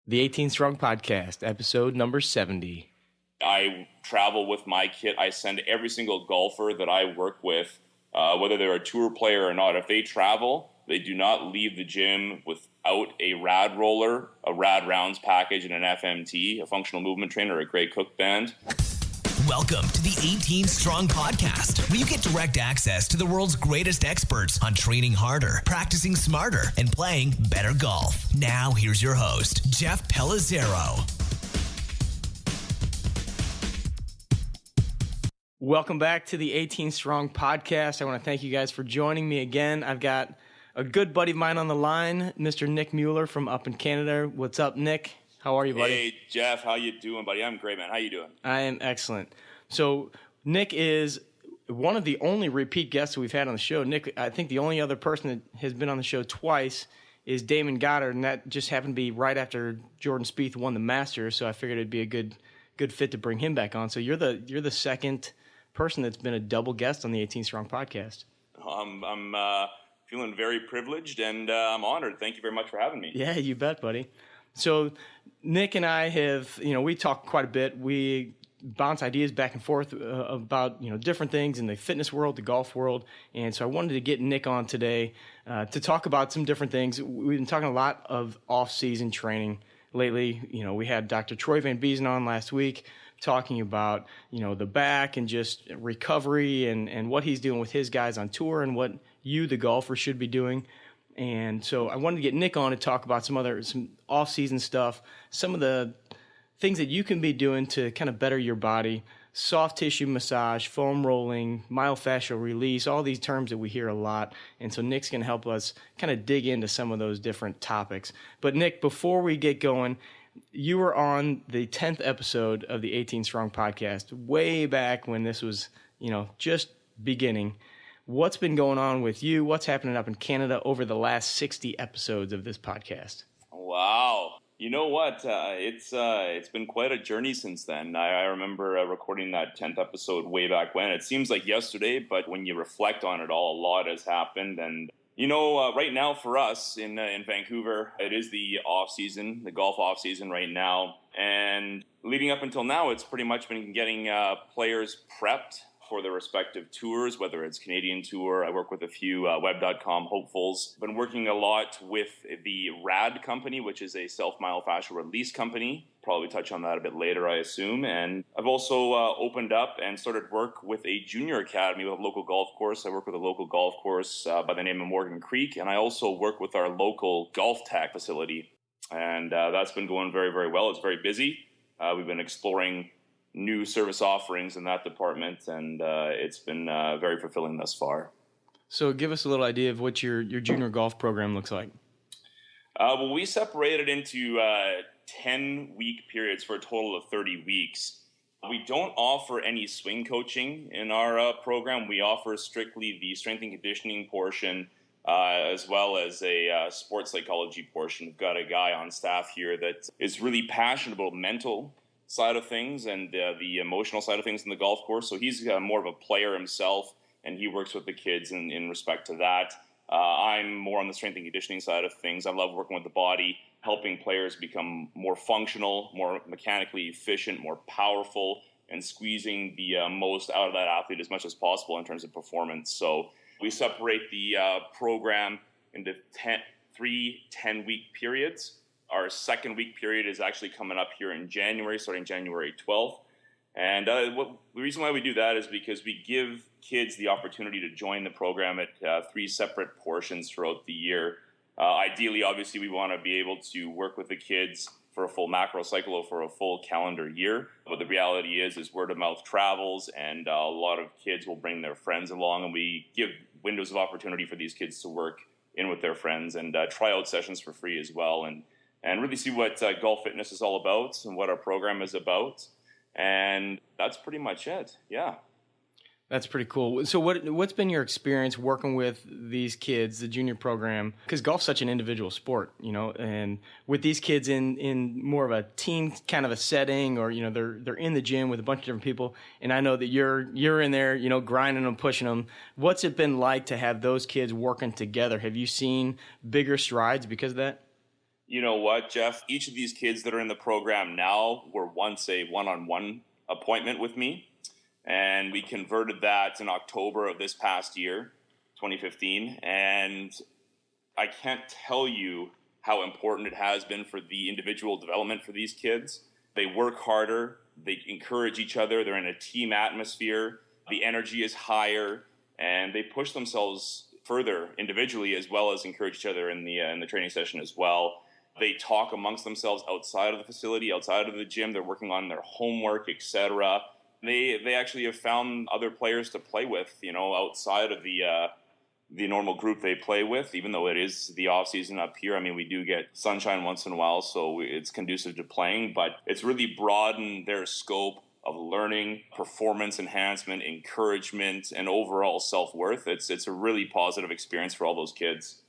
The 18 Strong Podcast, episode number 70. I travel with my kit. I send every single golfer that I work with, whether they're a tour player or not, if they travel, they do not leave the gym without a rad roller, a rad rounds package, and an FMT, a functional movement trainer, or a Grey Cook band. Welcome to the 18 Strong Podcast, where you get direct access to the world's greatest experts on training harder, practicing smarter, and playing better golf. Now, here's your host, Jeff Pellizzero. Welcome back to the 18 Strong Podcast. I want to thank you guys for joining me again. I've got a good buddy of mine on the line, Mr. Nick Mueller from up in Canada. What's up, Nick? How are you, buddy? Hey, Jeff. How you doing, buddy? I'm great, man. How you doing? I am excellent. So Nick is one of the only repeat guests we've had on the show. Nick, I think the only other person that has been on the show twice is Damon Goddard, and that just happened to be right after Jordan Spieth won the Masters, so I figured it'd be a good fit to bring him back on. So you're the second person that's been a double guest on the 18 Strong Podcast. I'm feeling very privileged, and I'm honored. Thank you very much for having me. Yeah, you bet, buddy. So Nick and I have, we talk quite a bit. We bounce ideas back and forth about, different things in the fitness world, the golf world. And so I wanted to get Nick on today to talk about some different things. We've been talking a lot of off-season training lately. We had Dr. Troy Van Biesen on last week talking about, the back and just recovery and what he's doing with his guys on tour and what you, the golfer, should be doing. And so I wanted to get Nick on to talk about some off-season stuff, some of the things that you can be doing to kind of better your body, soft tissue massage, foam rolling, myofascial release, all these terms that we hear a lot. And so Nick's going to help us kind of dig into some of those different topics. But Nick, before we get going, you were on the 10th episode of the 18 Strong Podcast, way back when this was, just beginning. What's been going on with you? What's happening up in Canada over the last 60 episodes of this podcast? Wow. You know what? It's been quite a journey since then. I remember recording that 10th episode way back when. It seems like yesterday, but when you reflect on it all, a lot has happened. And, right now for us in Vancouver, it is the off-season, the golf off-season right now. And leading up until now, it's pretty much been getting players prepped for their respective tours, whether it's Canadian Tour. I work with a few web.com hopefuls. Been working a lot with the RAD company, which is a self-myofascial release company. Probably touch on that a bit later, I assume. And I've also opened up and started work with a junior academy with a local golf course. I work with a local golf course by the name of Morgan Creek. And I also work with our local golf tech facility. And that's been going very, very well. It's very busy. We've been exploring new service offerings in that department, and it's been very fulfilling thus far. So give us a little idea of what your junior golf program looks like. Well, we separated into 10-week periods for a total of 30 weeks. We don't offer any swing coaching in our program. We offer strictly the strength and conditioning portion, as well as a sports psychology portion. We've got a guy on staff here that is really passionate about mental side of things and the emotional side of things in the golf course. So he's more of a player himself, and he works with the kids in respect to that. I'm more on the strength and conditioning side of things. I love working with the body, helping players become more functional, more mechanically efficient, more powerful, and squeezing the most out of that athlete as much as possible in terms of performance. So we separate the program into 3 10-week periods. Our second week period is actually coming up here in January, starting January 12th. And the reason why we do that is because we give kids the opportunity to join the program at 3 separate portions throughout the year. Ideally, obviously, we want to be able to work with the kids for a full macro cycle or for a full calendar year. But the reality is word of mouth travels, and a lot of kids will bring their friends along, and we give windows of opportunity for these kids to work in with their friends and try out sessions for free as well. And really see what golf fitness is all about and what our program is about. And that's pretty much it. Yeah. That's pretty cool. So what's been your experience working with these kids, the junior program? Because golf's such an individual sport, and with these kids in more of a team kind of a setting, or, they're in the gym with a bunch of different people. And I know that you're in there, grinding them, pushing them. What's it been like to have those kids working together? Have you seen bigger strides because of that? You know what, Jeff? Each of these kids that are in the program now were once a one-on-one appointment with me, and we converted that in October of this past year, 2015, and I can't tell you how important it has been for the individual development for these kids. They work harder, they encourage each other, they're in a team atmosphere, the energy is higher, and they push themselves further individually as well as encourage each other in the training session as well. They talk amongst themselves outside of the facility, outside of the gym. They're working on their homework, etc. They actually have found other players to play with, outside of the normal group they play with, even though it is the off season up here. I mean, we do get sunshine once in a while, so it's conducive to playing, but it's really broadened their scope of learning, performance enhancement, encouragement, and overall self-worth. It's a really positive experience for all those kids.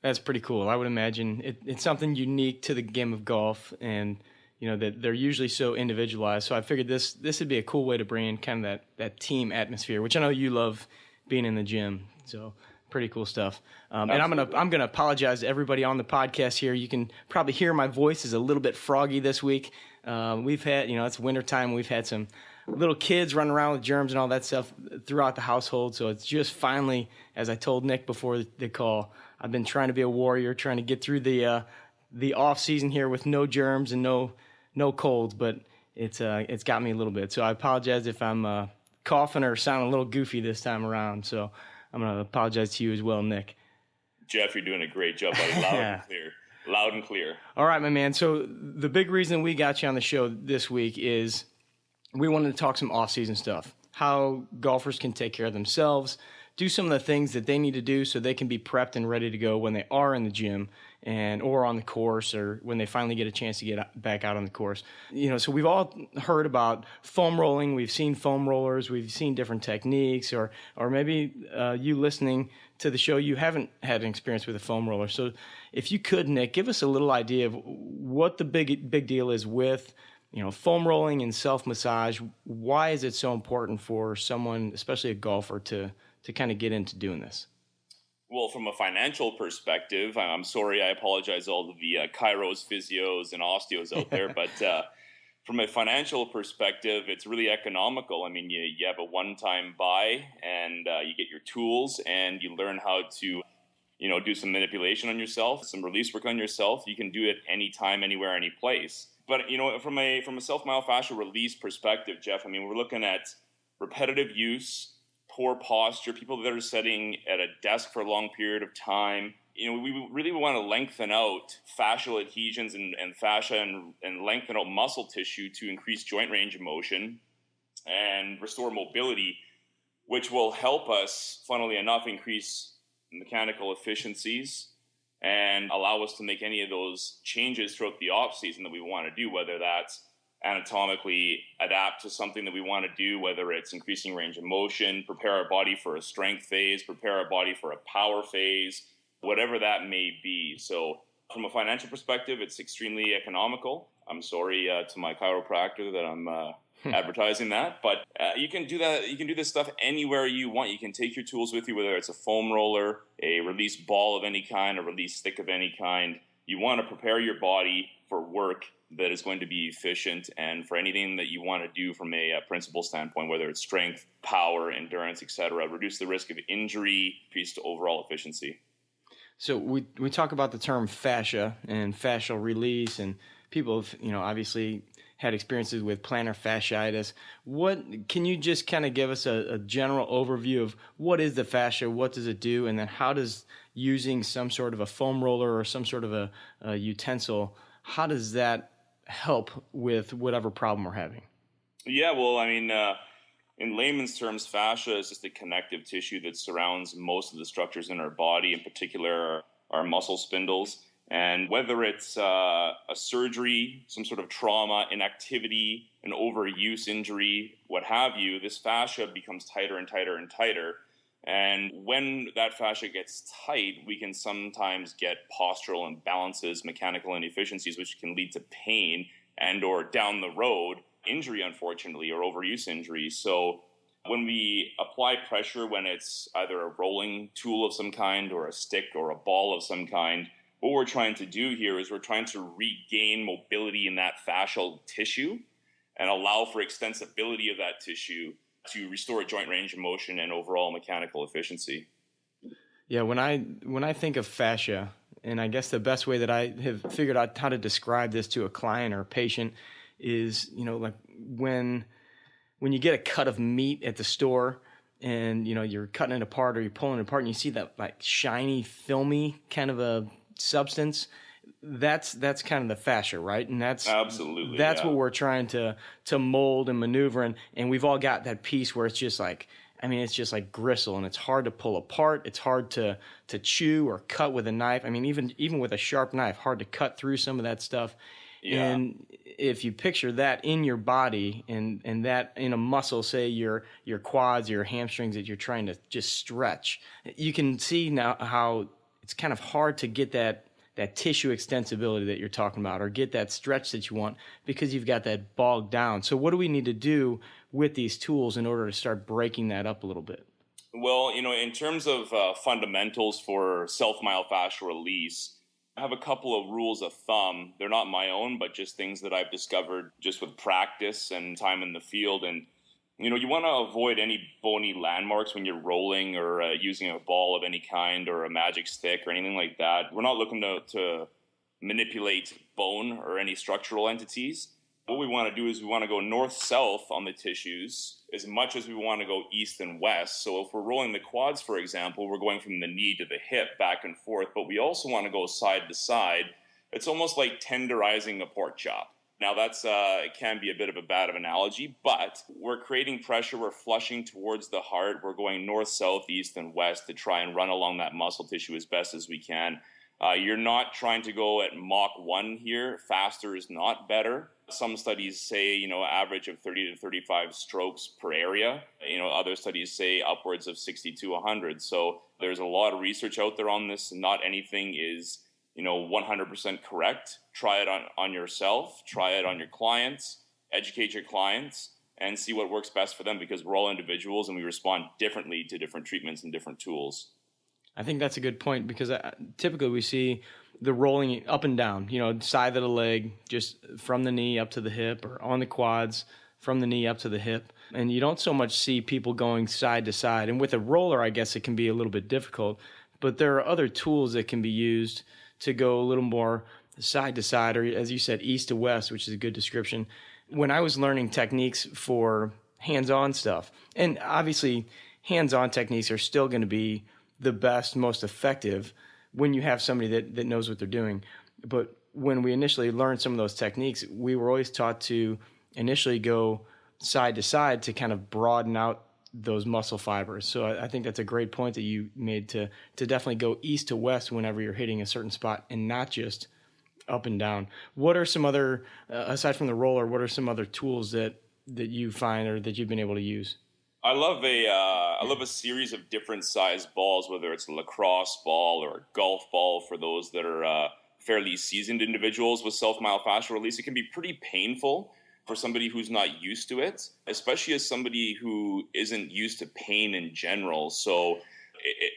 That's pretty cool. I would imagine it's something unique to the game of golf, and that they're usually so individualized. So I figured this would be a cool way to bring in kind of that team atmosphere, which I know you love being in the gym. So pretty cool stuff. And I'm gonna apologize to everybody on the podcast here. You can probably hear my voice is a little bit froggy this week. We've had, it's wintertime. We've had some little kids running around with germs and all that stuff throughout the household. So it's just finally, as I told Nick before the call, I've been trying to be a warrior, trying to get through the off season here with no germs and no colds, but it's got me a little bit. So I apologize if I'm coughing or sounding a little goofy this time around. So I'm going to apologize to you as well, Nick. Jeff, you're doing a great job, buddy. Loud and clear. Loud and clear. All right, my man. So the big reason we got you on the show this week is we wanted to talk some off-season stuff, how golfers can take care of themselves, do some of the things that they need to do so they can be prepped and ready to go when they are in the gym or on the course, or when they finally get a chance to get back out on the course. So we've all heard about foam rolling. We've seen foam rollers. We've seen different techniques, or maybe you listening to the show, you haven't had an experience with a foam roller. So if you could, Nick, give us a little idea of what the big deal is with foam rolling and self-massage. Why is it so important for someone, especially a golfer, to kind of get into doing this? Well, from a financial perspective, I'm sorry, I apologize to all of the chiros, physios, and osteos out there, but from a financial perspective, it's really economical. I mean, you have a one-time buy, and you get your tools, and you learn how to do some manipulation on yourself, some release work on yourself. You can do it anytime, anywhere, any place. But from a self-myofascial release perspective, Jeff, I mean, we're looking at repetitive use, poor posture, people that are sitting at a desk for a long period of time. We really want to lengthen out fascial adhesions and fascia and lengthen out muscle tissue to increase joint range of motion and restore mobility, which will help us, funnily enough, increase mechanical efficiencies and allow us to make any of those changes throughout the off season that we want to do, whether that's anatomically adapt to something that we want to do, whether it's increasing range of motion, prepare our body for a strength phase, prepare our body for a power phase, whatever that may be. So from a financial perspective, it's extremely economical. I'm sorry to my chiropractor that I'm advertising that, but you can do that. You can do this stuff anywhere you want. You can take your tools with you, whether it's a foam roller, a release ball of any kind, a release stick of any kind. You want to prepare your body for work that is going to be efficient and for anything that you want to do from a principle standpoint, whether it's strength, power, endurance, etc. Reduce the risk of injury, increase overall efficiency. So we talk about the term fascia and fascial release, and people have, obviously had experiences with plantar fasciitis. What can you just kind of give us a general overview of what is the fascia, what does it do, and then how does using some sort of a foam roller or some sort of a utensil, how does that help with whatever problem we're having? Yeah, well, I mean, in layman's terms, fascia is just a connective tissue that surrounds most of the structures in our body, in particular our muscle spindles. And whether it's a surgery, some sort of trauma, inactivity, an overuse injury, what have you, this fascia becomes tighter and tighter and tighter. And when that fascia gets tight, we can sometimes get postural imbalances, mechanical inefficiencies, which can lead to pain and or down the road, injury, unfortunately, or overuse injury. So when we apply pressure, when it's either a rolling tool of some kind or a stick or a ball of some kind, what we're trying to do here is we're trying to regain mobility in that fascial tissue and allow for extensibility of that tissue to restore joint range of motion and overall mechanical efficiency. Yeah, when I think of fascia, and I guess the best way that I have figured out how to describe this to a client or a patient is, like when you get a cut of meat at the store and, you're cutting it apart or you're pulling it apart and you see that like shiny, filmy kind of a substance, that's kind of the fascia, right? And that's absolutely what we're trying to mold and maneuver, and we've all got that piece where it's just like, it's just like gristle, and it's hard to pull apart. It's hard to chew or cut with a knife. Even with a sharp knife, hard to cut through some of that stuff. Yeah. And if you picture that in your body and that in a muscle, say your quads, your hamstrings that you're trying to just stretch, you can see now how it's kind of hard to get that tissue extensibility that you're talking about, or get that stretch that you want, because you've got that bogged down. So what do we need to do with these tools in order to start breaking that up a little bit? Well, in terms of fundamentals for self-myofascial release, I have a couple of rules of thumb. They're not my own, but just things that I've discovered just with practice and time in the field. And, you want to avoid any bony landmarks when you're rolling or using a ball of any kind or a magic stick or anything like that. We're not looking to manipulate bone or any structural entities. What we want to do is we want to go north-south on the tissues as much as we want to go east and west. So if we're rolling the quads, for example, we're going from the knee to the hip back and forth, but we also want to go side to side. It's almost like tenderizing a pork chop. Now it can be a bit of a bad analogy, but we're creating pressure. We're flushing towards the heart. We're going north, south, east, and west to try and run along that muscle tissue as best as we can. You're not trying to go at Mach 1 here. Faster is not better. Some studies say, average of 30 to 35 strokes per area. Other studies say upwards of 60 to 100. So there's a lot of research out there on this. Not anything is, 100% correct. Try it on yourself. Try it on your clients. Educate your clients and see what works best for them, because we're all individuals and we respond differently to different treatments and different tools. I think that's a good point, because typically we see the rolling up and down, side of the leg, just from the knee up to the hip, or on the quads from the knee up to the hip. And you don't so much see people going side to side. And with a roller, I guess it can be a little bit difficult, but there are other tools that can be used to go a little more side to side, or as you said, east to west, which is a good description. When I was learning techniques for hands-on stuff, and obviously hands-on techniques are still going to be the best, most effective when you have somebody that knows what they're doing. But when we initially learned some of those techniques, we were always taught to initially go side to side to kind of broaden out those muscle fibers. So I think that's a great point that you made, to definitely go east to west whenever you're hitting a certain spot, and not just up and down. What are some other, aside from the roller, what are some other tools that you find or that you've been able to use? I love a series of different size balls, whether it's a lacrosse ball or a golf ball for those that are fairly seasoned individuals with self-myofascial release. It can be pretty painful for somebody who's not used to it, especially as somebody who isn't used to pain in general. So,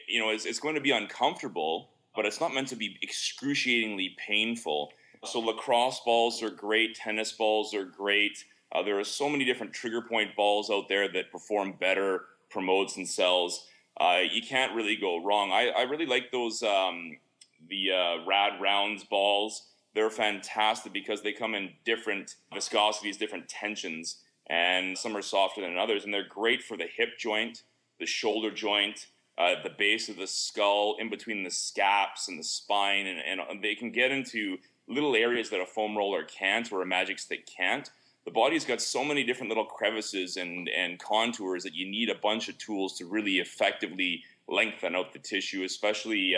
it's going to be uncomfortable, but it's not meant to be excruciatingly painful. So lacrosse balls are great. Tennis balls are great. There are so many different trigger point balls out there that perform better, promotes and sells. You can't really go wrong. I really like those, the Rad Rounds balls. They're fantastic because they come in different viscosities, different tensions, and some are softer than others. And they're great for the hip joint, the shoulder joint, the base of the skull, in between the scaps and the spine. And they can get into little areas that a foam roller can't, or a magic stick can't. The body's got so many different little crevices and contours that you need a bunch of tools to really effectively lengthen out the tissue, especially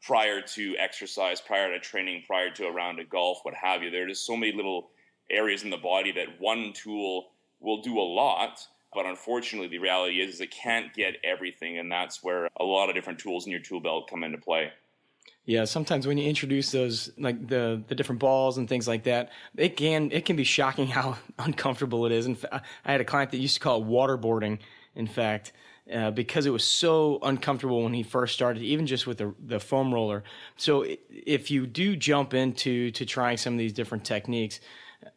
prior to exercise, prior to training, prior to a round of golf, what have you. There are just so many little areas in the body that one tool will do a lot, but unfortunately the reality is it can't get everything, and that's where a lot of different tools in your tool belt come into play. Yeah, sometimes when you introduce those, like the different balls and things like that, it can be shocking how uncomfortable it is. And I had a client that used to call it waterboarding, in fact, because it was so uncomfortable when he first started, even just with the foam roller. So if you do jump into trying some of these different techniques,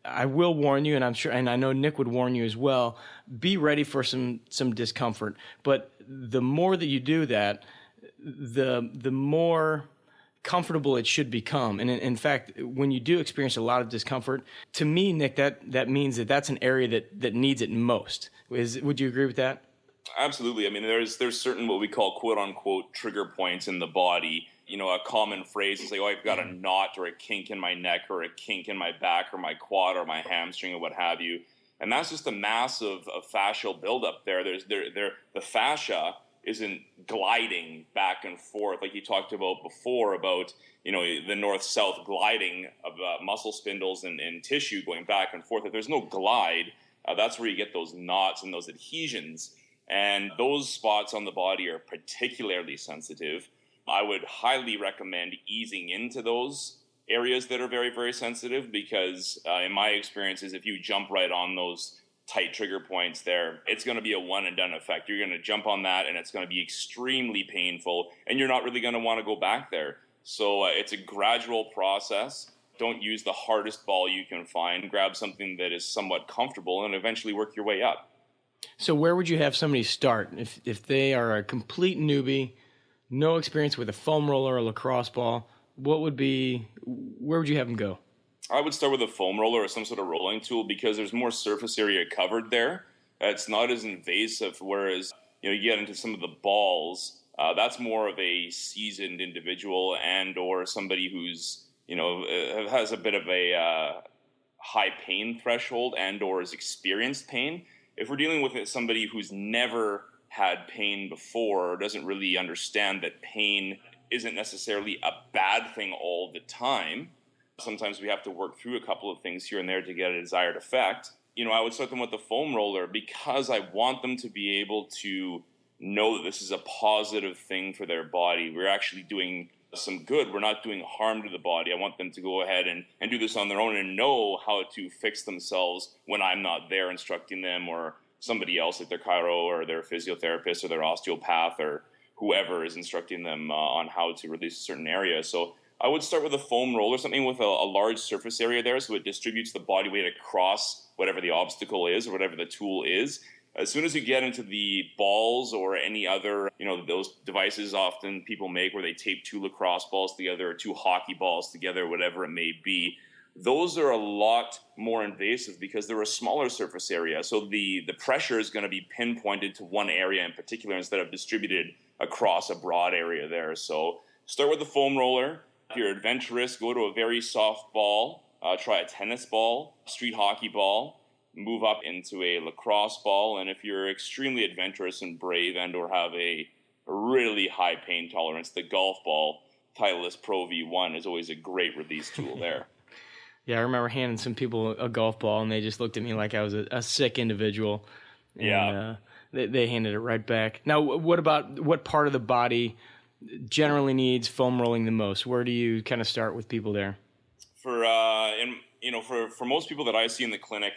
I will warn you, and I'm sure, and I know Nick would warn you as well, be ready for some discomfort. But the more that you do that, the more comfortable it should become. And in fact, when you do experience a lot of discomfort, to me, Nick, that means that that's an area that needs it most. Would you agree with that? Absolutely. I mean, there's certain what we call quote unquote trigger points in the body. You know, a common phrase is like, oh, I've got a knot or a kink in my neck or a kink in my back or my quad or my hamstring or what have you. And that's just a massive fascial buildup there. The fascia isn't gliding back and forth like you talked about before about, you know, the north-south gliding of muscle spindles and tissue going back and forth. If there's no glide, that's where you get those knots and those adhesions. And those spots on the body are particularly sensitive. I would highly recommend easing into those areas that are very, very sensitive because in my experiences, if you jump right on those tight trigger points there, it's going to be a one and done effect. You're going to jump on that and it's going to be extremely painful and you're not really going to want to go back there. So it's a gradual process. Don't use the hardest ball you can find. Grab something that is somewhat comfortable and eventually work your way up. So where would you have somebody start if they are a complete newbie, no experience with a foam roller or lacrosse ball? Where would you have them go? I would start with a foam roller or some sort of rolling tool because there's more surface area covered there. It's not as invasive, whereas you get into some of the balls, that's more of a seasoned individual and or somebody who's has a bit of a high pain threshold and or has experienced pain. If we're dealing with somebody who's never had pain before or doesn't really understand that pain isn't necessarily a bad thing all the time, sometimes we have to work through a couple of things here and there to get a desired effect. I would start them with the foam roller because I want them to be able to know that this is a positive thing for their body. We're actually doing some good. We're not doing harm to the body. I want them to go ahead and do this on their own and know how to fix themselves when I'm not there instructing them or somebody else like their chiro or their physiotherapist or their osteopath or whoever is instructing them on how to release a certain area. So I would start with a foam roller, something with a large surface area there so it distributes the body weight across whatever the obstacle is or whatever the tool is. As soon as you get into the balls or any other, those devices often people make where they tape two lacrosse balls together or two hockey balls together, whatever it may be, those are a lot more invasive because they're a smaller surface area. So the pressure is going to be pinpointed to one area in particular instead of distributed across a broad area there. So start with the foam roller. If you're adventurous, go to a very soft ball. Try a tennis ball, street hockey ball. Move up into a lacrosse ball, and if you're extremely adventurous and brave and or have a really high pain tolerance, the golf ball, Titleist Pro V1 is always a great release tool there. Yeah, I remember handing some people a golf ball, and they just looked at me like I was a sick individual. And, yeah. They handed it right back. Now, what part of the body generally needs foam rolling the most? Where do you kind of start with people there? For most people that I see in the clinic,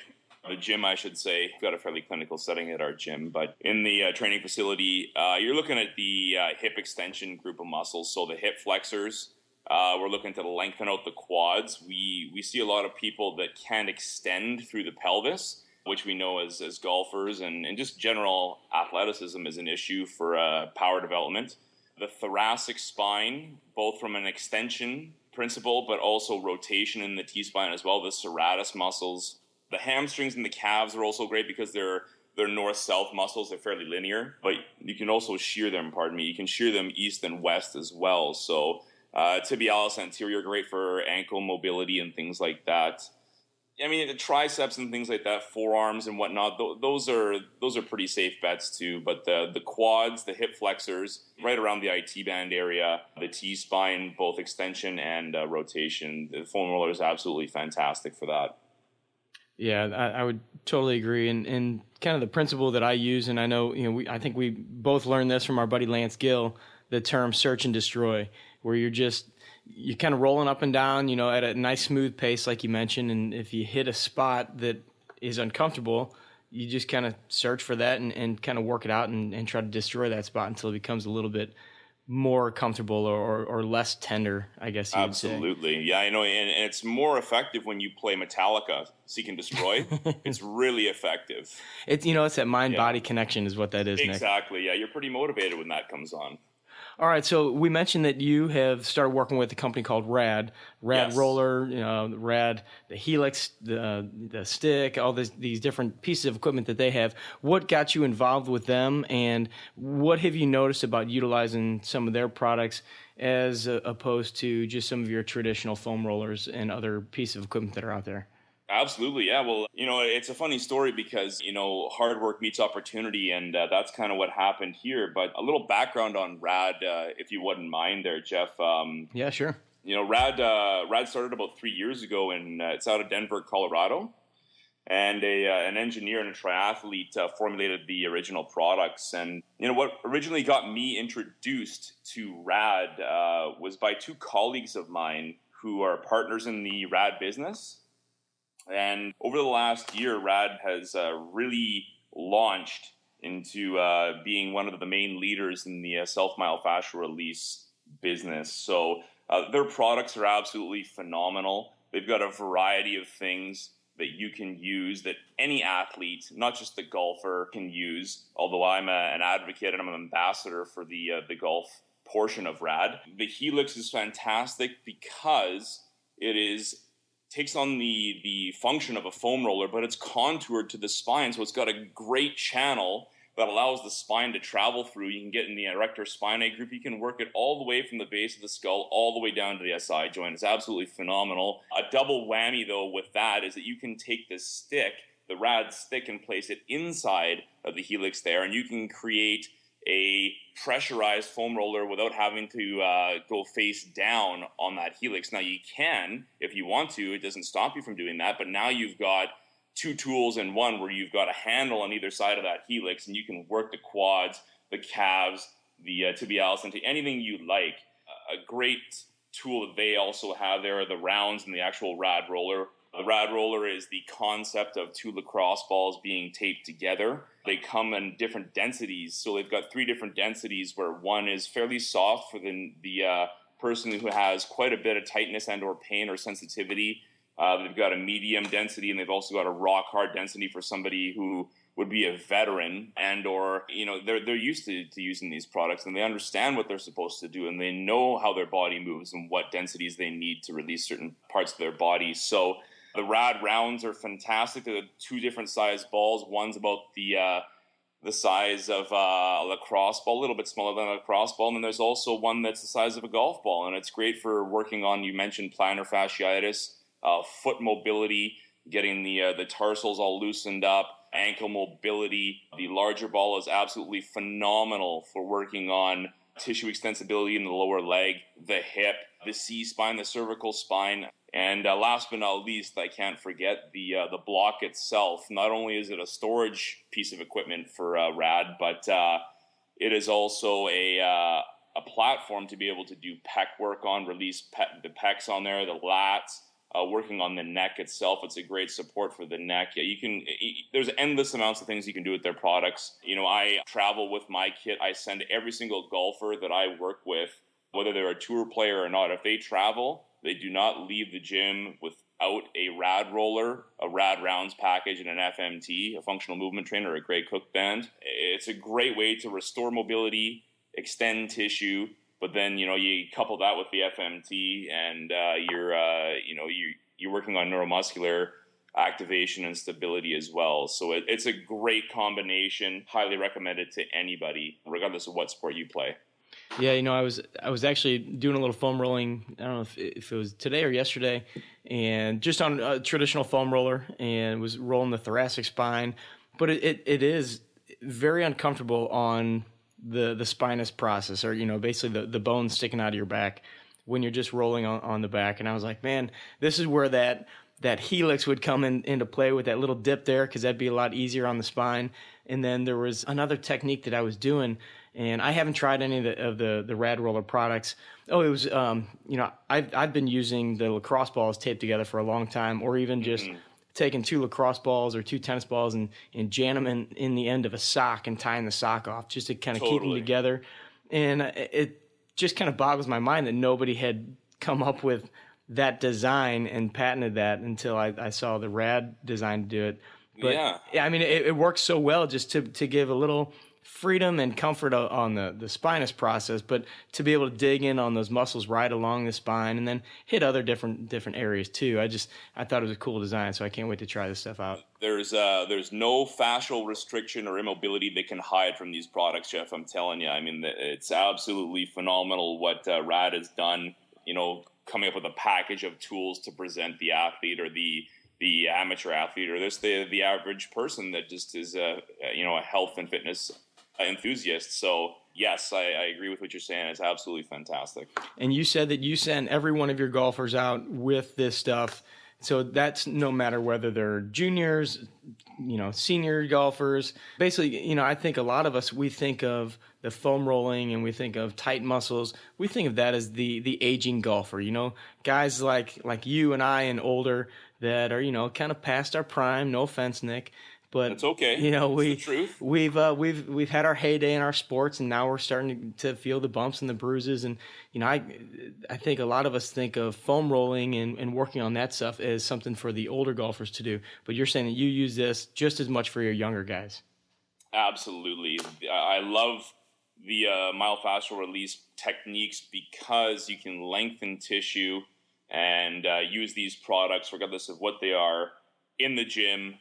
the gym, I should say. We've got a fairly clinical setting at our gym, but in the training facility, you're looking at the hip extension group of muscles. So the hip flexors, we're looking to lengthen out the quads. We see a lot of people that can't extend through the pelvis, which we know as golfers and just general athleticism is an issue for power development. The thoracic spine, both from an extension principle, but also rotation in the T-spine as well, the serratus muscles. The hamstrings and the calves are also great because they're north-south muscles. They're fairly linear, but you can also shear them, You can shear them east and west as well. So tibialis anterior, great for ankle mobility and things like that. I mean, the triceps and things like that, forearms and whatnot, those are pretty safe bets too. But the quads, the hip flexors, right around the IT band area, the T-spine, both extension and rotation, the foam roller is absolutely fantastic for that. Yeah, I would totally agree. And kind of the principle that I use, and I know, I think we both learned this from our buddy Lance Gill, the term search and destroy, where you're kind of rolling up and down, at a nice smooth pace, like you mentioned. And if you hit a spot that is uncomfortable, you just kind of search for that and kind of work it out and try to destroy that spot until it becomes a little bit more comfortable or less tender, I guess you would say. Absolutely. Yeah, I know. And it's more effective when you play Metallica, Seek and Destroy. It's really effective. It's, it's that mind-body connection is what that is, Nick. Exactly. Yeah, you're pretty motivated when that comes on. All right, so we mentioned that you have started working with a company called Rad Yes. Roller, Rad, the Helix, the stick, all these different pieces of equipment that they have. What got you involved with them, and what have you noticed about utilizing some of their products as opposed to just some of your traditional foam rollers and other pieces of equipment that are out there? Absolutely. Yeah. Well, it's a funny story because, hard work meets opportunity, and that's kind of what happened here. But a little background on Rad, if you wouldn't mind there, Jeff. Yeah, sure. Rad started about 3 years ago, and it's out of Denver, Colorado. And an engineer and a triathlete formulated the original products. And, what originally got me introduced to Rad was by two colleagues of mine who are partners in the Rad business. And over the last year, Rad has really launched into being one of the main leaders in the self-myofascial release business. So their products are absolutely phenomenal. They've got a variety of things that you can use that any athlete, not just the golfer, can use. Although I'm an advocate and I'm an ambassador for the golf portion of Rad. The Helix is fantastic because it takes on the function of a foam roller, but it's contoured to the spine, so it's got a great channel that allows the spine to travel through. You can get in the erector spinae group. You can work it all the way from the base of the skull all the way down to the SI joint. It's absolutely phenomenal. A double whammy, though, with that is that you can take this stick, the Rad stick, and place it inside of the Helix there, and you can create a pressurized foam roller without having to go face down on that Helix. Now, you can, if you want to. It doesn't stop you from doing that, but now you've got two tools in one where you've got a handle on either side of that Helix, and you can work the quads, the calves, the tibialis, into anything you like. A great tool that they also have there are the rounds and the actual Rad roller. The Rad roller is the concept of two lacrosse balls being taped together. They come in different densities. So they've got 3 different densities where one is fairly soft for the person who has quite a bit of tightness and or pain or sensitivity. They've got a medium density, and they've also got a rock hard density for somebody who would be a veteran and or, they're used to using these products, and they understand what they're supposed to do, and they know how their body moves and what densities they need to release certain parts of their body. So the Rad rounds are fantastic. They're 2 different size balls. One's about the size of a lacrosse ball, a little bit smaller than a lacrosse ball. And then there's also one that's the size of a golf ball. And it's great for working on, you mentioned plantar fasciitis, foot mobility, getting the tarsals all loosened up, ankle mobility. The larger ball is absolutely phenomenal for working on tissue extensibility in the lower leg, the hip, the C-spine, the cervical spine. And last but not least, I can't forget the block itself. Not only is it a storage piece of equipment for Rad, but it is also a platform to be able to do pec work on, release the pecs on there, the lats, working on the neck itself. It's a great support for the neck. There's endless amounts of things you can do with their products. I travel with my kit. I send every single golfer that I work with, whether they're a tour player or not, if they travel, they do not leave the gym without a Rad roller, a Rad rounds package, and an FMT, a functional movement trainer, or a Grey Cook band. It's a great way to restore mobility, extend tissue, but then you couple that with the FMT, and you're working on neuromuscular activation and stability as well. So it's a great combination. Highly recommended to anybody, regardless of what sport you play. Yeah, I was actually doing a little foam rolling. I don't know if it was today or yesterday, and just on a traditional foam roller, and was rolling the thoracic spine. But it is very uncomfortable on the spinous process, or basically the bone sticking out of your back when you're just rolling on the back. And I was like, man, this is where that Helix would come into play with that little dip there, because that'd be a lot easier on the spine. And then there was another technique that I was doing. And I haven't tried any of the Rad roller products. Oh, it was, I've been using the lacrosse balls taped together for a long time, or even just taking 2 lacrosse balls or 2 tennis balls and jam them in the end of a sock and tying the sock off just to kind of keep them together. And it just kind of boggles my mind that nobody had come up with that design and patented that until I saw the rad design to do it. But yeah, I mean, it works so well just to give a little freedom and comfort on the spinous process, but to be able to dig in on those muscles right along the spine and then hit other different areas too. I thought it was a cool design, so I can't wait to try this stuff out. There's no fascial restriction or immobility that can hide from these products, Jeff. I'm telling you. I mean, it's absolutely phenomenal what Rad has done. You know, coming up with a package of tools to present the athlete or the amateur athlete or the average person that just is a health and fitness enthusiast. So yes, I agree with what you're saying. It's absolutely fantastic. And you said that you send every one of your golfers out with this stuff. So that's no matter whether they're juniors, senior golfers. Basically, I think a lot of us, we think of the foam rolling and we think of tight muscles. We think of that as the aging golfer, guys like you and I and older that are, kind of past our prime. No offense, Nick. But it's okay. The truth. We've had our heyday in our sports, and now we're starting to feel the bumps and the bruises. And I think a lot of us think of foam rolling and working on that stuff as something for the older golfers to do. But you're saying that you use this just as much for your younger guys. Absolutely. I love the myofascial release techniques because you can lengthen tissue and use these products regardless of what they are in the gym.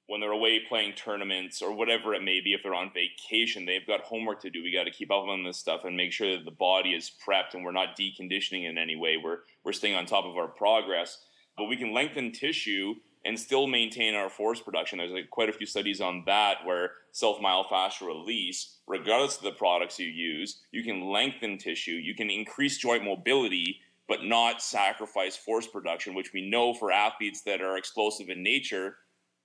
When they're away playing tournaments or whatever it may be, if they're on vacation, they've got homework to do. We got to keep up on this stuff and make sure that the body is prepped and we're not deconditioning in any way. We're staying on top of our progress. But we can lengthen tissue and still maintain our force production. There's quite a few studies on that where self-myofascial release, regardless of the products you use, you can lengthen tissue, you can increase joint mobility, but not sacrifice force production, which we know for athletes that are explosive in nature.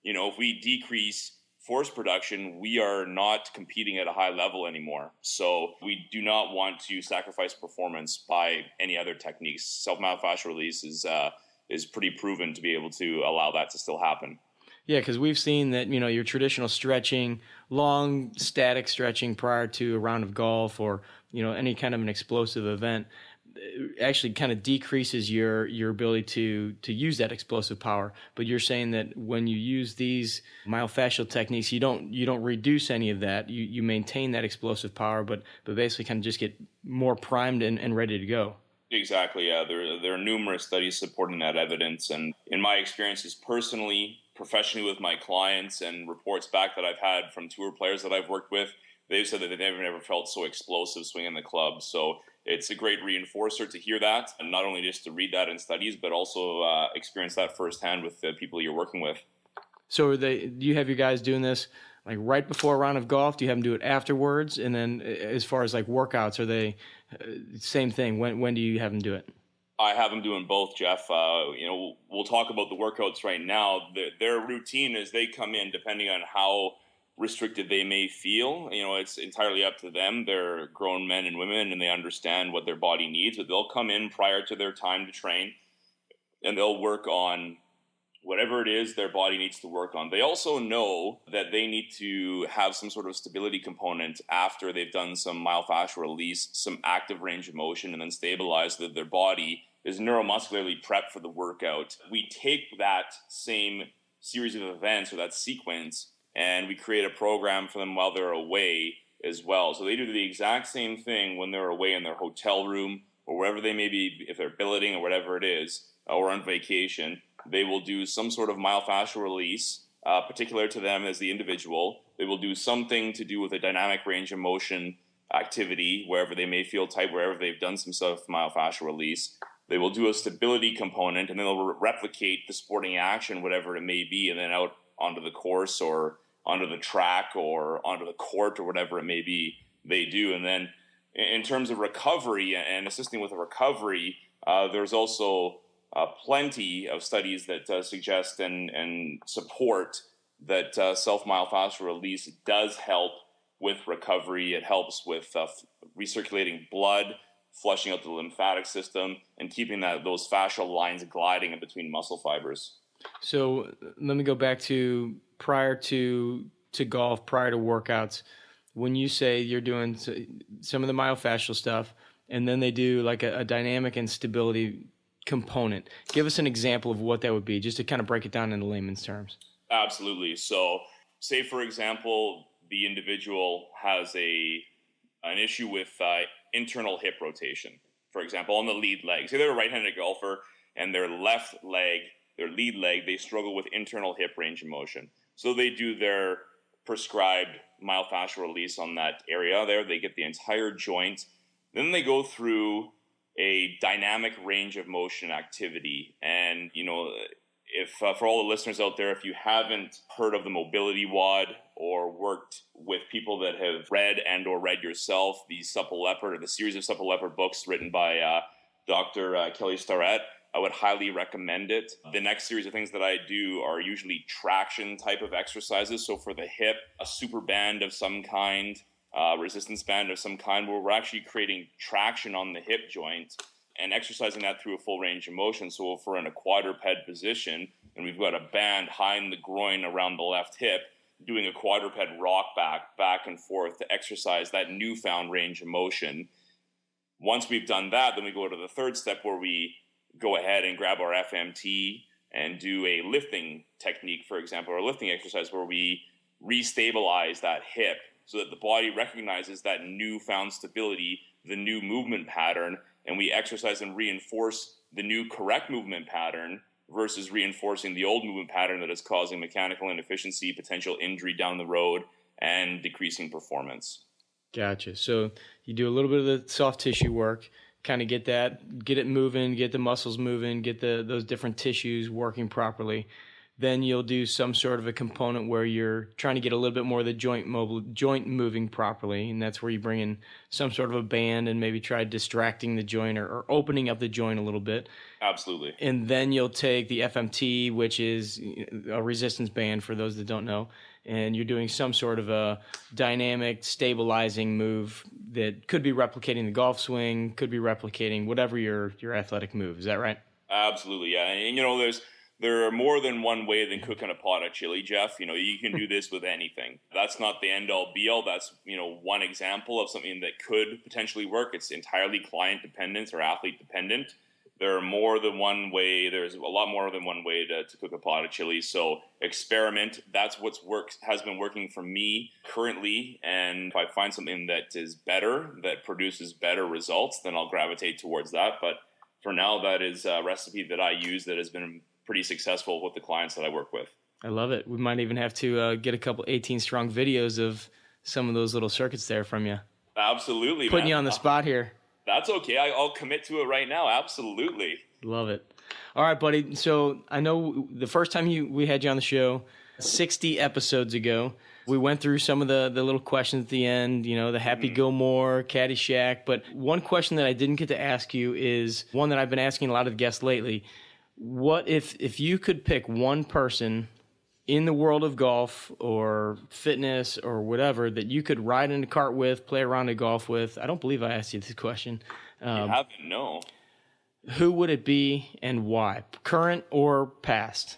If we decrease force production, we are not competing at a high level anymore. So we do not want to sacrifice performance by any other techniques. Self-myofascial release is pretty proven to be able to allow that to still happen. Yeah, because we've seen that, your traditional stretching, long static stretching prior to a round of golf or, any kind of an explosive event, actually kind of decreases your ability to use that explosive power. But you're saying that when you use these myofascial techniques, you don't reduce any of that. You maintain that explosive power, but basically kind of just get more primed and ready to go. Exactly. Yeah, there are numerous studies supporting that evidence, and in my experiences personally, professionally with my clients, and reports back that I've had from tour players that I've worked with, they've said that they've never felt so explosive swinging the club. So it's a great reinforcer to hear that, and not only just to read that in studies, but also experience that firsthand with the people you're working with. So do you have your guys doing this like right before a round of golf? Do you have them do it afterwards? And then as far as like workouts, are they same thing? When do you have them do it? I have them doing both, Jeff. We'll talk about the workouts right now. Their routine is they come in depending on how restricted they may feel. It's entirely up to them. They're grown men and women, and they understand what their body needs. But they'll come in prior to their time to train, and they'll work on whatever it is their body needs to work on. They also know that they need to have some sort of stability component after they've done some myofascial release, some active range of motion, and then stabilize so that their body is neuromuscularly prepped for the workout. We take that same series of events or that sequence, and we create a program for them while they're away as well. So they do the exact same thing when they're away in their hotel room or wherever they may be, if they're billeting or whatever it is, or on vacation. They will do some sort of myofascial release, particular to them as the individual. They will do something to do with a dynamic range of motion activity, wherever they may feel tight, wherever they've done some sort of myofascial release. They will do a stability component, and then they'll replicate the sporting action, whatever it may be, and then out onto the course or onto the track or onto the court or whatever it may be, they do. And then in terms of recovery and assisting with the recovery, there's also plenty of studies that suggest and support that self-myofascial release does help with recovery. It helps with recirculating blood, flushing out the lymphatic system, and keeping those fascial lines gliding in between muscle fibers. So let me go back to prior to golf, prior to workouts. When you say you're doing some of the myofascial stuff, and then they do like a dynamic and stability component, give us an example of what that would be, just to kind of break it down into layman's terms. Absolutely. So say, for example, the individual has an issue with internal hip rotation, for example, on the lead leg. Say they're a right-handed golfer and their left leg, their lead leg, they struggle with internal hip range of motion. So they do their prescribed myofascial release on that area there. They get the entire joint. Then they go through a dynamic range of motion activity. And, if for all the listeners out there, if you haven't heard of the mobility WOD or worked with people that have read yourself the Supple Leopard or the series of Supple Leopard books written by Dr. Kelly Starrett, I would highly recommend it. The next series of things that I do are usually traction type of exercises. So for the hip, a super band of some kind, resistance band of some kind, where we're actually creating traction on the hip joint and exercising that through a full range of motion. So if we're in a quadruped position and we've got a band high in the groin around the left hip, doing a quadruped rock back and forth to exercise that newfound range of motion. Once we've done that, then we go to the third step where we go ahead and grab our FMT and do a lifting technique, for example, or a lifting exercise where we restabilize that hip so that the body recognizes that newfound stability, the new movement pattern, and we exercise and reinforce the new correct movement pattern versus reinforcing the old movement pattern that is causing mechanical inefficiency, potential injury down the road, and decreasing performance. Gotcha. So you do a little bit of the soft tissue work, kind of get it moving, get the muscles moving, get those different tissues working properly. Then you'll do some sort of a component where you're trying to get a little bit more of the joint moving properly, and that's where you bring in some sort of a band and maybe try distracting the joint or opening up the joint a little bit. Absolutely. And then you'll take the FMT, which is a resistance band for those that don't know, and you're doing some sort of a dynamic stabilizing move that could be replicating the golf swing, could be replicating whatever your athletic move. Is that right? Absolutely, yeah. And there are more than one way than cooking a pot of chili, Jeff. You can do this with anything. That's not the end-all, be-all. That's, one example of something that could potentially work. It's entirely client-dependent or athlete-dependent. There are more than one way. There's a lot more than one way to cook a pot of chili. So experiment. That's has been working for me currently. And if I find something that is better, that produces better results, then I'll gravitate towards that. But for now, that is a recipe that I use that has been pretty successful with the clients that I work with. I love it. We might even have to get a couple 18 strong videos of some of those little circuits there from you. Absolutely, Putting man. you on the spot here. That's okay. I'll commit to it right now. Absolutely. Love it. All right, buddy. So I know the first time we had you on the show, 60 episodes ago, we went through some of the little questions at the end, the Happy Gilmore, Caddyshack. But one question that I didn't get to ask you is one that I've been asking a lot of the guests lately. What if you could pick one person in the world of golf or fitness or whatever that you could ride in a cart with, play around a golf with? I don't believe I asked you this question. You haven't? No. Who would it be and why? Current or past?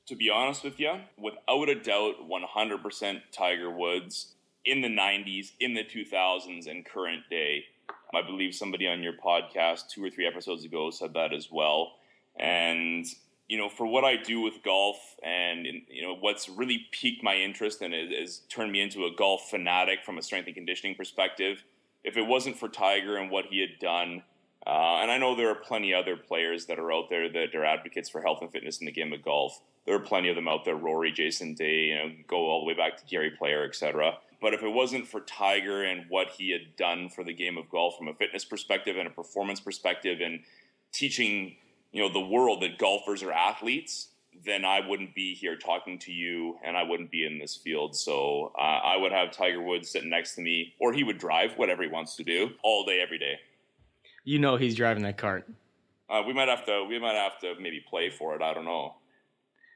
To be honest with you, without a doubt, 100% Tiger Woods in the 90s, in the 2000s, and current day. I believe somebody on your podcast 2 or 3 episodes ago said that as well. And, for what I do with golf and, what's really piqued my interest and is turned me into a golf fanatic from a strength and conditioning perspective, if it wasn't for Tiger and what he had done, and I know there are plenty other players that are out there that are advocates for health and fitness in the game of golf. There are plenty of them out there, Rory, Jason Day, go all the way back to Gary Player, etc. But if it wasn't for Tiger and what he had done for the game of golf from a fitness perspective and a performance perspective and teaching the world that golfers are athletes, then I wouldn't be here talking to you and I wouldn't be in this field. So I would have Tiger Woods sitting next to me, or he would drive, whatever he wants to do, all day, every day. He's driving that cart. We might have to maybe play for it. I don't know.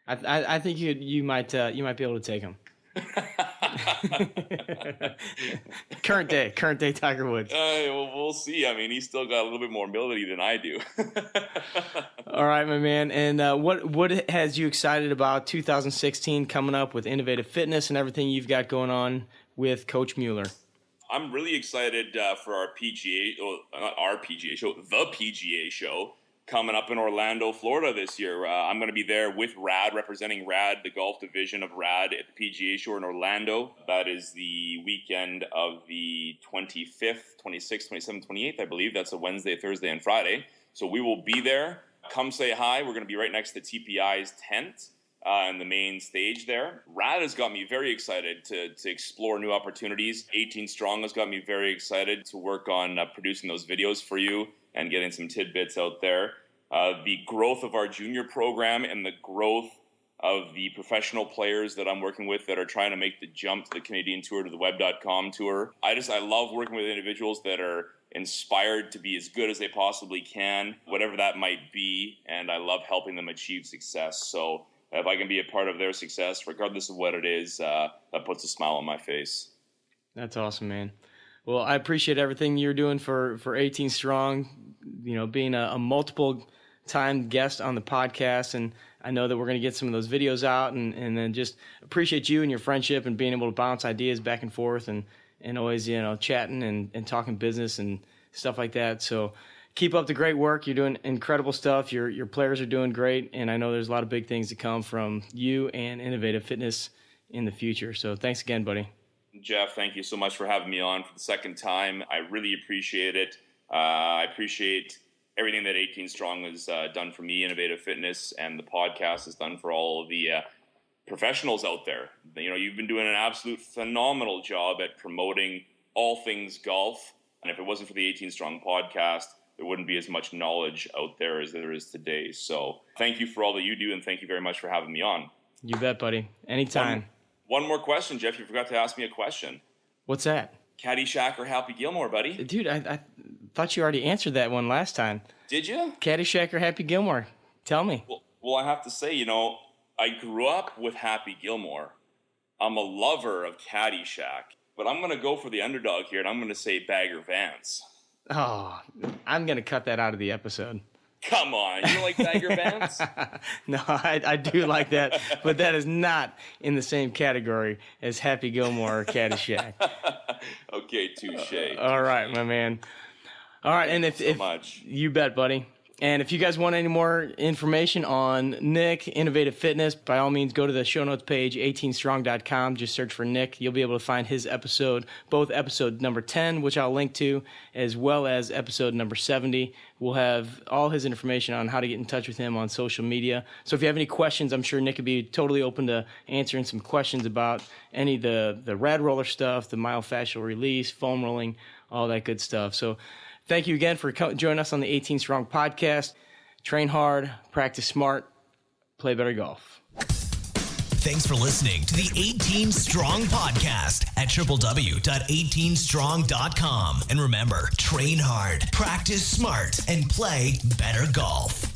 I think you might be able to take him. Current day Tiger Woods. Well, we'll see. I mean, he's still got a little bit more ability than I do. All right, my man. And what has you excited about 2016 coming up with Innovative Fitness and everything you've got going on with Coach Mueller? I'm really excited for our PGA, not our PGA show, the PGA show coming up in Orlando, Florida this year. I'm going to be there with RAD, representing RAD, the golf division of RAD at the PGA show in Orlando. That is the weekend of the 25th, 26th, 27th, 28th, I believe. That's a Wednesday, Thursday, and Friday. So we will be there. Come say hi. We're going to be right next to TPI's tent. In the main stage there. RAD has got me very excited to explore new opportunities. 18 Strong has got me very excited to work on producing those videos for you and getting some tidbits out there. The growth of our junior program and the growth of the professional players that I'm working with that are trying to make the jump to the Canadian Tour, to the Web.com Tour. I love working with individuals that are inspired to be as good as they possibly can, whatever that might be, and I love helping them achieve success. So if I can be a part of their success, regardless of what it is, that puts a smile on my face. That's awesome, man. Well, I appreciate everything you're doing for 18 Strong, being a multiple time guest on the podcast. And I know that we're going to get some of those videos out and then just appreciate you and your friendship and being able to bounce ideas back and forth and always, chatting and talking business and stuff like that. So keep up the great work. You're doing incredible stuff. Your players are doing great, and I know there's a lot of big things to come from you and Innovative Fitness in the future. So thanks again, buddy. Jeff, thank you so much for having me on for the second time. I really appreciate it. I appreciate everything that 18 Strong has done for me, Innovative Fitness, and the podcast has done for all of the professionals out there. You've been doing an absolute phenomenal job at promoting all things golf, and if it wasn't for the 18 Strong podcast, there wouldn't be as much knowledge out there as there is today. So thank you for all that you do, and thank you very much for having me on. You bet, buddy. Anytime. One more question, Jeff. You forgot to ask me a question. What's that? Caddyshack or Happy Gilmore, buddy? Dude, I thought you already answered that one last time. Did you? Caddyshack or Happy Gilmore? Tell me. Well, I have to say, I grew up with Happy Gilmore. I'm a lover of Caddyshack, but I'm going to go for the underdog here, and I'm going to say Bagger Vance. Oh, I'm going to cut that out of the episode. Come on. You don't like Bagger Vance? No, I do like that, but that is not in the same category as Happy Gilmore or Caddyshack. Okay, touche. All right, my man. All right, and if much. You bet, buddy. And if you guys want any more information on Nick, Innovative Fitness, by all means, go to the show notes page, 18strong.com. Just search for Nick. You'll be able to find his episode, both episode number 10, which I'll link to, as well as episode number 70. We'll have all his information on how to get in touch with him on social media. So if you have any questions, I'm sure Nick would be totally open to answering some questions about any of the rad roller stuff, the myofascial release, foam rolling, all that good stuff. So thank you again for joining us on the 18 Strong podcast. Train hard, practice smart, play better golf. Thanks for listening to the 18 Strong podcast at www.18strong.com. And remember, train hard, practice smart, and play better golf.